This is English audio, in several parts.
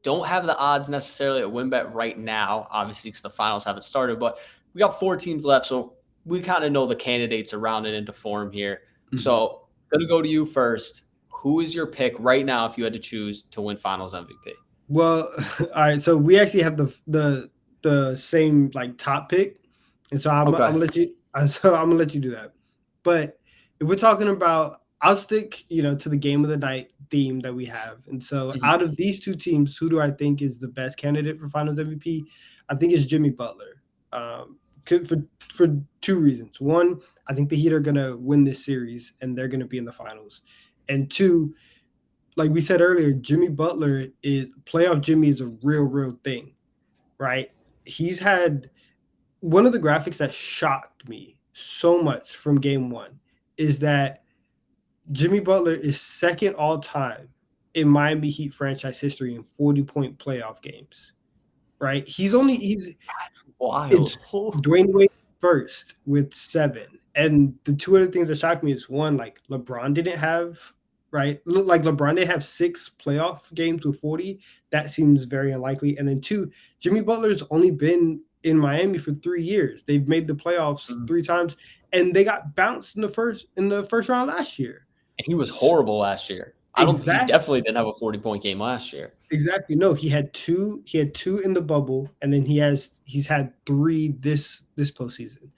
don't have the odds necessarily at WinBet right now, obviously, because the finals haven't started, but we got 4 teams left, so we kind of know the candidates are rounded into form here. Mhm. So, going to go to you first. Who is your pick right now if you had to choose to win Finals MVP? Well, all right. So we actually have the same like top pick, and so I'm Okay. gonna let you. So I'm gonna let you do that. But if we're talking about, I'll stick to the game of the night theme that we have. And so Mhm. out of these two teams, who do I think is the best candidate for Finals MVP? I think it's Jimmy Butler. For two reasons. One, I think the Heat are gonna win this series and they're gonna be in the finals. And two, like we said earlier, Jimmy Butler is playoff. Jimmy is a real thing, right? He's had one of the graphics that shocked me so much from game one is that Jimmy Butler is second all time in Miami Heat franchise history in 40-point playoff games. Right? He's That's wild. it's Dwayne Wade first with 7. And the two other things that shocked me is one, like LeBron didn't have right? Like LeBron didn't have 6 playoff games with 40. That seems very unlikely. And then two, Jimmy Butler's only been in Miami for 3 years. They've made the playoffs Mhm. 3 times and they got bounced in the first round last year. And he was So, horrible last year. He exactly. definitely didn't have a 40-point game last year. Exactly. No, he had 2 in the bubble, and then he's had 3 this postseason.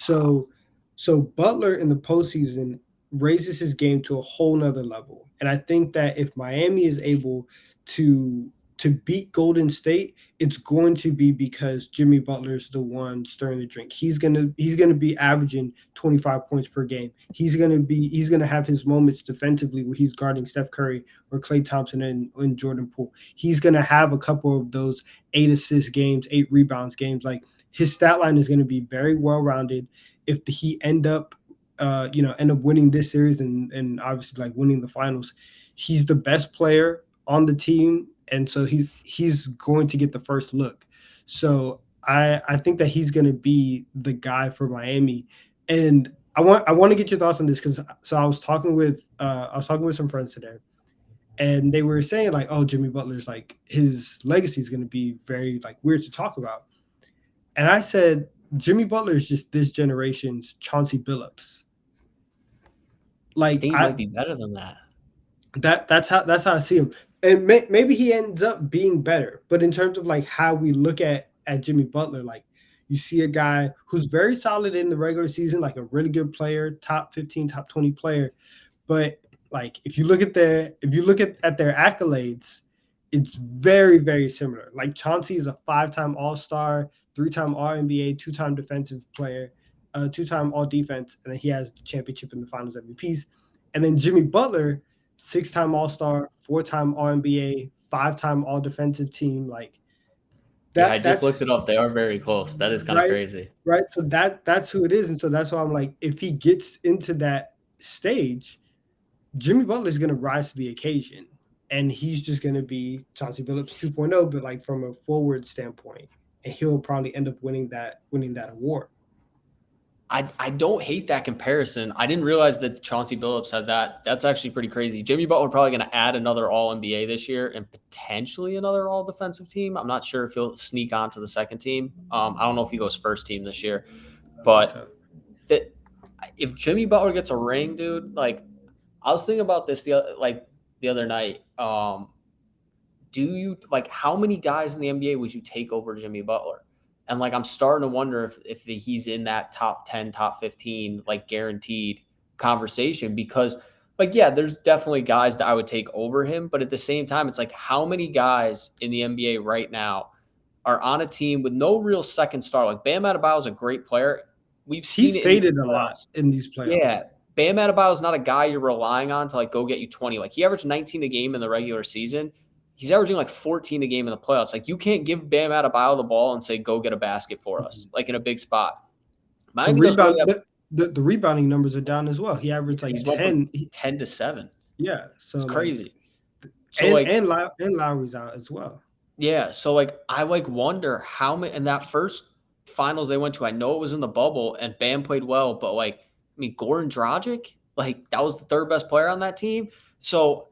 Wow. So Butler in the postseason raises his game to a whole nother level. And I think that if Miami is able to beat Golden State, it's going to be because Jimmy Butler's the one stirring the drink. He's gonna be averaging 25 points per game. He's gonna have his moments defensively where he's guarding Steph Curry or Klay Thompson and Jordan Poole. He's gonna have a couple of those 8 assist games, 8 rebounds games. Like his stat line is gonna be very well rounded. If he end up winning this series and obviously like winning the finals, he's the best player on the team, and so he's going to get the first look. So I think that he's going to be the guy for Miami, and I want to get your thoughts on this because so I was talking with some friends today, and they were saying like, oh, Jimmy Butler's like his legacy is going to be very like weird to talk about, and I said Jimmy Butler is just this generation's Chauncey Billups. I Like think he I might be better than that. that's how I see him. And maybe he ends up being better, but in terms of like how we look at Jimmy Butler, like you see a guy who's very solid in the regular season, like a really good player, top 15, top 20 player. But like if you look at their accolades, it's very similar. Like Chauncey is a 5-time All-Star, 3-time All NBA, 2-time defensive player, 2-time All Defense, and then he has the championship in the Finals MVPs. And then Jimmy Butler, 6-time All-Star, 4-time All NBA, 5-time All Defensive Team. Like Yeah, I that just that's looked it up. They are very close. That is kind of right, crazy. right. So that's who it is, and so that's why I'm like, if he gets into that stage, Jimmy Butler is going to rise to the occasion, and he's just going to be Chauncey Billups 2.0, but like from a forward standpoint, and he'll probably end up winning that award. I don't hate that comparison. I didn't realize that Chauncey Billups had that. That's actually pretty crazy. Jimmy Butler probably going to add another All NBA this year and potentially another All Defensive team. I'm not sure if he'll sneak on to the second team. I don't know if he goes first team this year, I think but so. that if Jimmy Butler gets a ring, dude, like I was thinking about this the other night. Do you like how many guys in the NBA would you take over Jimmy Butler? And like I'm starting to wonder if he's in that top 10, top 15, like guaranteed conversation because like yeah, there's definitely guys that I would take over him, but at the same time, it's like how many guys in the NBA right now are on a team with no real second star? Like Bam Adebayo is a great player. We've seen He's it in the faded a lot playoffs. in these Yeah, playoffs. Bam Adebayo is not a guy you're relying on to like go get you 20. Like he averaged 19 a game in the regular season. He's averaging like 14 a game in the playoffs. Like you can't give Bam Adebayo the ball and say go get a basket for us, Mhm. like in a big spot. The Miami doesn't really rebound, have. the rebounding numbers are down as well. He averaged like He's went from 10. 10 to 7. Yeah, so It's like, crazy. So like and Lowry's out as well. yeah, so like I like wonder how many in that first finals they went to. I know it was in the bubble and Bam played well, but like I mean Goran Dragic, like that was the third best player on that team. So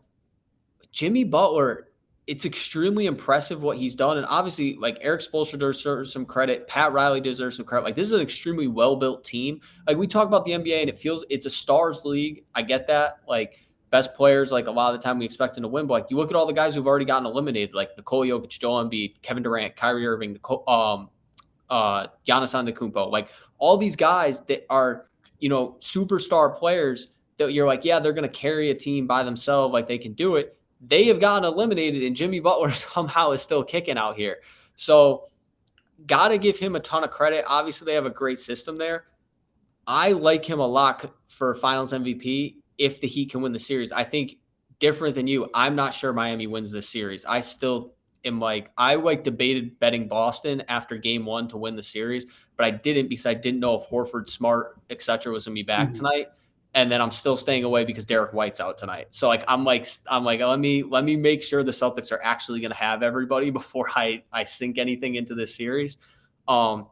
Jimmy Butler. it's extremely impressive what he's done. And obviously, like Eric Spoelstra deserves some credit. Pat Riley deserves some credit. Like this is an extremely well-built team. Like we talk about the NBA and it feels it's a stars league. I get that. Like best players, like a lot of the time we expect them to win. But like you look at all the guys who've already gotten eliminated, like Nikola Jokic, Joel Embiid, Kevin Durant, Kyrie Irving, Giannis Antetokounmpo, like all these guys that are, superstar players that you're like, yeah, they're going to carry a team by themselves. Like they can do it. They have gotten eliminated and Jimmy Butler somehow is still kicking out here. So got to give him a ton of credit. Obviously they have a great system there. I like him a lot for Finals MVP if the Heat can win the series. I think different than you. I'm not sure Miami wins this series. I still am I debated betting Boston after game one to win the series, but I didn't because I didn't know if Horford, Smart, etc. was going to be back Mhm. tonight. And then I'm still staying away because Derek White's out tonight. So I'm like let me make sure the Celtics are actually going to have everybody before I sink anything into this series. Um,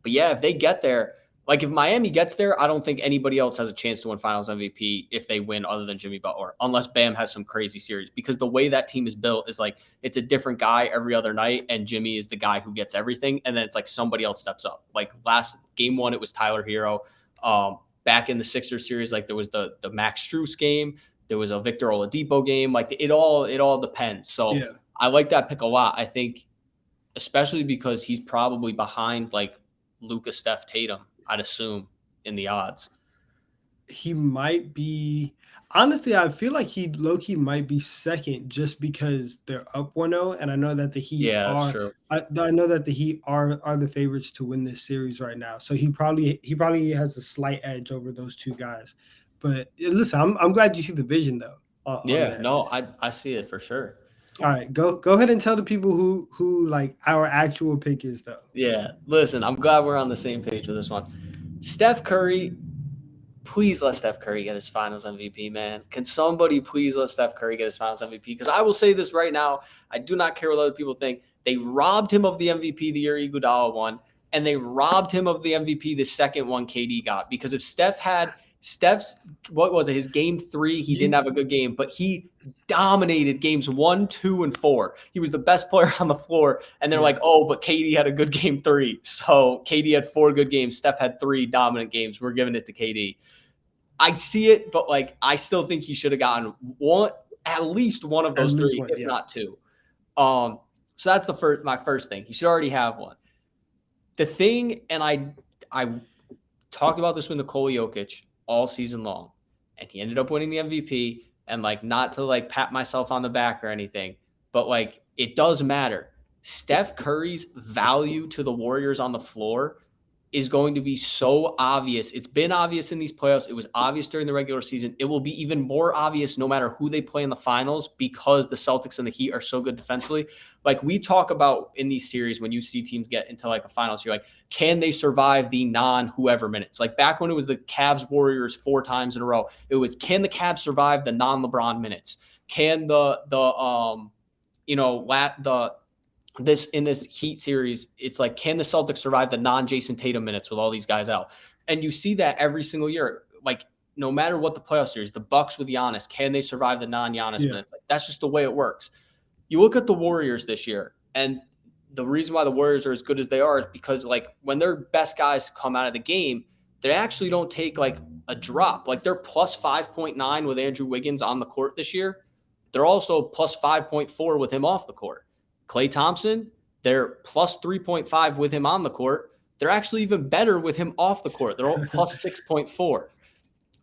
but yeah, if they get there, like if Miami gets there, I don't think anybody else has a chance to win Finals MVP if they win other than Jimmy Butler, unless Bam has some crazy series. Because the way that team is built is like it's a different guy every other night, and Jimmy is the guy who gets everything, and then it's like somebody else steps up. Like last game one, it was Tyler Hero. Back in the Sixers series, like there was the Max Strus game, there was a Victor Oladipo game. Like it all depends. So Yeah. I like that pick a lot. I think especially because he's probably behind like Luka, Steph, Tatum, I'd assume, in the odds. He might be honestly, I feel like he low key might be second just because they're up 1-0, and I know that the Heat Yeah, that's are true. I know that the Heat are the favorites to win this series right now. So he probably has a slight edge over those two guys. But listen, I'm glad you see the vision though on Yeah, there. no, I see it for sure. All right, go ahead and tell the people who like our actual pick is though. Yeah, listen, I'm glad we're on the same page with this one. Steph Curry, please let Steph Curry get his Finals MVP, man. Can somebody please let Steph Curry get his Finals MVP? Because I will say this right now, I do not care what other people think. They robbed him of the MVP the year Iguodala won, and they robbed him of the MVP the second one KD got. Because if Steph's what was it? His game three, he didn't You have a good game, but he dominated games 1, 2, and 4. He was the best player on the floor. And they're yeah, like, oh, but KD had a good game 3. So KD had 4 good games. Steph had 3 dominant games. We're giving it to KD. I see it, but like I still think he should have gotten one, at least one of at those least 3, one, if yeah. not 2. So that's my first thing. He should already have one. The thing, and I talked about this with Nikola Jokic all season long, and he ended up winning the MVP. And like, not to like pat myself on the back or anything, but like, it does matter. Steph Curry's value to the Warriors on the floor is going to be so obvious. It's been obvious in these playoffs. It was obvious during the regular season. It will be even more obvious no matter who they play in the finals because the Celtics and the Heat are so good defensively. Like we talk about in these series, when you see teams get into like a finals, you're like, can they survive the non whoever minutes? Like back when it was the Cavs Warriors 4 times in a row, it was, can the Cavs survive the non LeBron minutes? Can the this in this Heat series, it's like, can the Celtics survive the non-Jason Tatum minutes with all these guys out? And you see that every single year. Like, no matter what the playoff series, the Bucks with Giannis, can they survive the non-Giannis Yeah. minutes? Like, that's just the way it works. You look at the Warriors this year, and the reason why the Warriors are as good as they are is because, like, when their best guys come out of the game, they actually don't take like a drop. Like, they're plus 5.9 with Andrew Wiggins on the court this year. They're also plus 5.4 with him off the court. Klay Thompson, they're plus 3.5 with him on the court. They're actually even better with him off the court. They're all plus 6.4.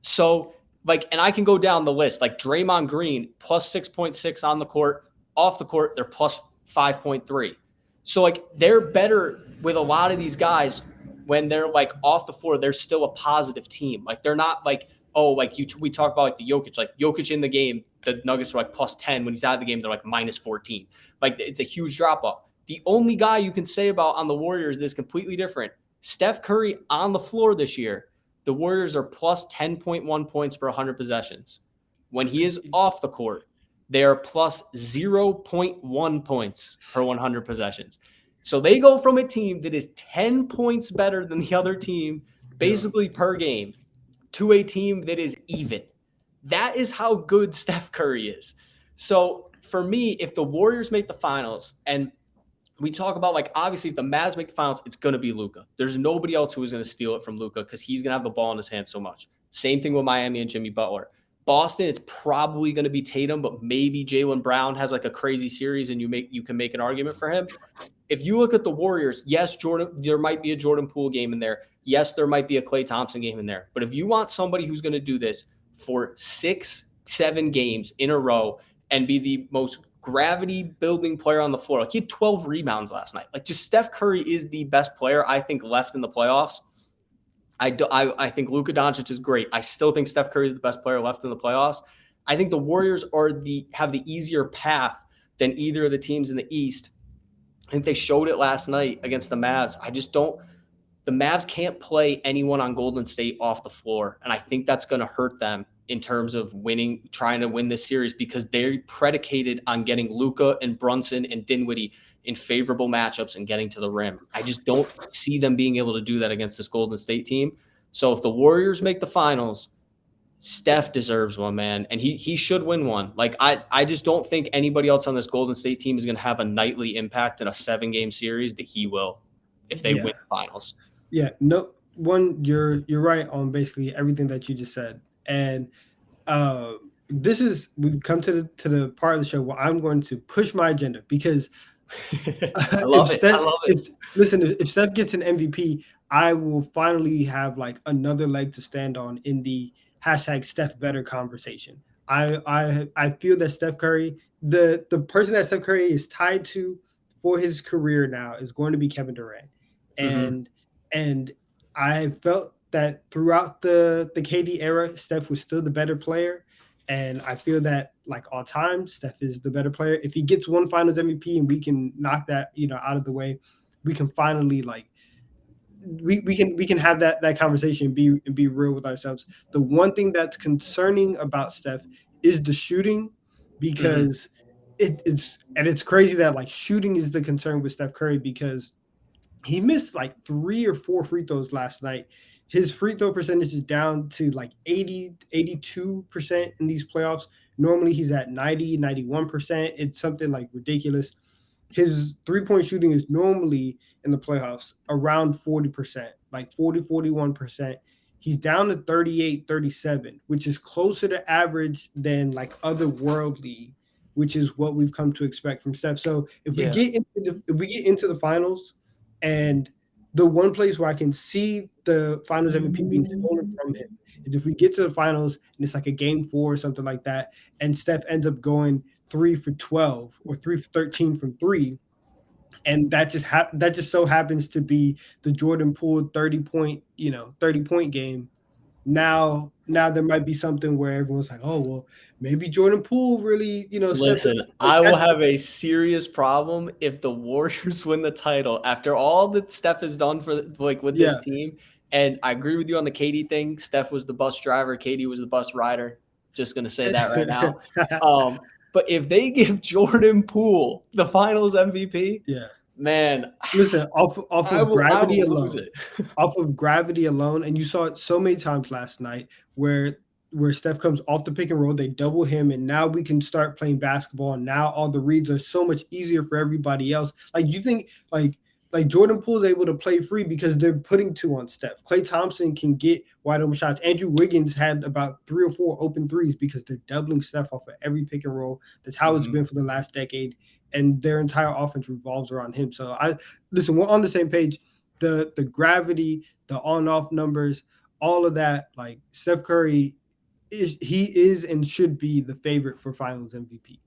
So, like, and I can go down the list. Like Draymond Green, plus 6.6 on the court. Off the court, they're plus 5.3. So, like, they're better with a lot of these guys when they're like off the floor. They're still a positive team. Like, they're not like, oh, like we talk about like the Jokic. Like, Jokic in the game, the Nuggets are like plus 10. When he's out of the game, they're like minus 14. Like, it's a huge drop off. The only guy you can say about on the Warriors that's completely different, Steph Curry on the floor this year, the Warriors are plus 10.1 points per 100 possessions. When he is off the court, they are plus 0.1 points per 100 possessions. So they go from a team that is 10 points better than the other team, Yeah. basically per game, to a team that is even. That is how good Steph Curry is. So for me, if the Warriors make the finals, and we talk about like obviously if the Mavs make the finals, it's going to be Luka. There's nobody else who is going to steal it from Luka because he's going to have the ball in his hand so much. Same thing with Miami and Jimmy Butler. Boston, it's probably going to be Tatum, but maybe Jaylen Brown has like a crazy series, and you can make an argument for him. If you look at the Warriors, yes, there might be a Jordan Poole game in there. Yes, there might be a Klay Thompson game in there. But if you want somebody who's going to do this for 6, 7 games in a row and be the most gravity building player on the floor, like he had 12 rebounds last night. Like just Steph Curry is the best player I think left in the playoffs. I think Luka Doncic is great. I still think Steph Curry is the best player left in the playoffs. I think the Warriors have the easier path than either of the teams in the East. I think they showed it last night against the Mavs. I just don't. The Mavs can't play anyone on Golden State off the floor, and I think that's going to hurt them in terms of trying to win this series because they're predicated on getting Luka and Brunson and Dinwiddie in favorable matchups and getting to the rim. I just don't see them being able to do that against this Golden State team. So if the Warriors make the finals, Steph deserves one, man, and he should win one. Like I just don't think anybody else on this Golden State team is going to have a nightly impact in a 7-game series that he will if they Yeah. win the finals. Yeah. No, one, you're right on basically everything that you just said. And we've come to the part of the show where I'm going to push my agenda because I if love it. Steph, I love it. if Steph gets an MVP, I will finally have like another leg to stand on in the hashtag Steph Better conversation. I feel that Steph Curry, the person that Steph Curry is tied to for his career now is going to be Kevin Durant, Mm-hmm. and I felt that throughout the KD era, Steph was still the better player. And I feel that like all time, Steph is the better player. If he gets one Finals MVP and we can knock that out of the way, we can finally like we can have that conversation and be real with ourselves. The one thing that's concerning about Steph is the shooting Mm-hmm. because it's crazy that like shooting is the concern with Steph Curry because he missed like 3 or 4 free throws last night. His free throw percentage is down to like 82% in these playoffs. Normally he's at 90, 91%. It's something like ridiculous. His 3-point shooting is normally in the playoffs around 40%, like 40, 41%. He's down to 38, 37, which is closer to average than like otherworldly, which is what we've come to expect from Steph. So Yeah. if we get into the finals, and the one place where I can see the finals MVP being stolen from him is if we get to the finals and it's like a game 4 or something like that, and Steph ends up going 3 for 12 or 3 for 13 from 3, and that just so happens to be the Jordan Poole 30-point game. Now there might be something where everyone's like, "Oh, well, maybe Jordan Poole really, stepped up Listen, to the plate." I will That's have a serious problem if the Warriors win the title after all that Steph has done for like with this yeah. team. And I agree with you on the KD thing. Steph was the bus driver, KD was the bus rider. Just gonna say that right now. But if they give Jordan Poole the Finals MVP, Yeah. man, Listen, off of I gravity will lose alone, it. and you saw it so many times last night where Steph comes off the pick and roll, they double him, and now we can start playing basketball, and now all the reads are so much easier for everybody else. Like you think like Jordan Poole is able to play free because they're putting 2 on Steph. Klay Thompson can get wide open shots. Andrew Wiggins had about 3 or 4 open threes because they're doubling Steph off of every pick and roll. That's how it's Mhm. been for the last decade, and their entire offense revolves around him. So I listen, we're on the same page. The gravity, the on off numbers, all of that. Like Steph Curry he is and should be the favorite for Finals MVP.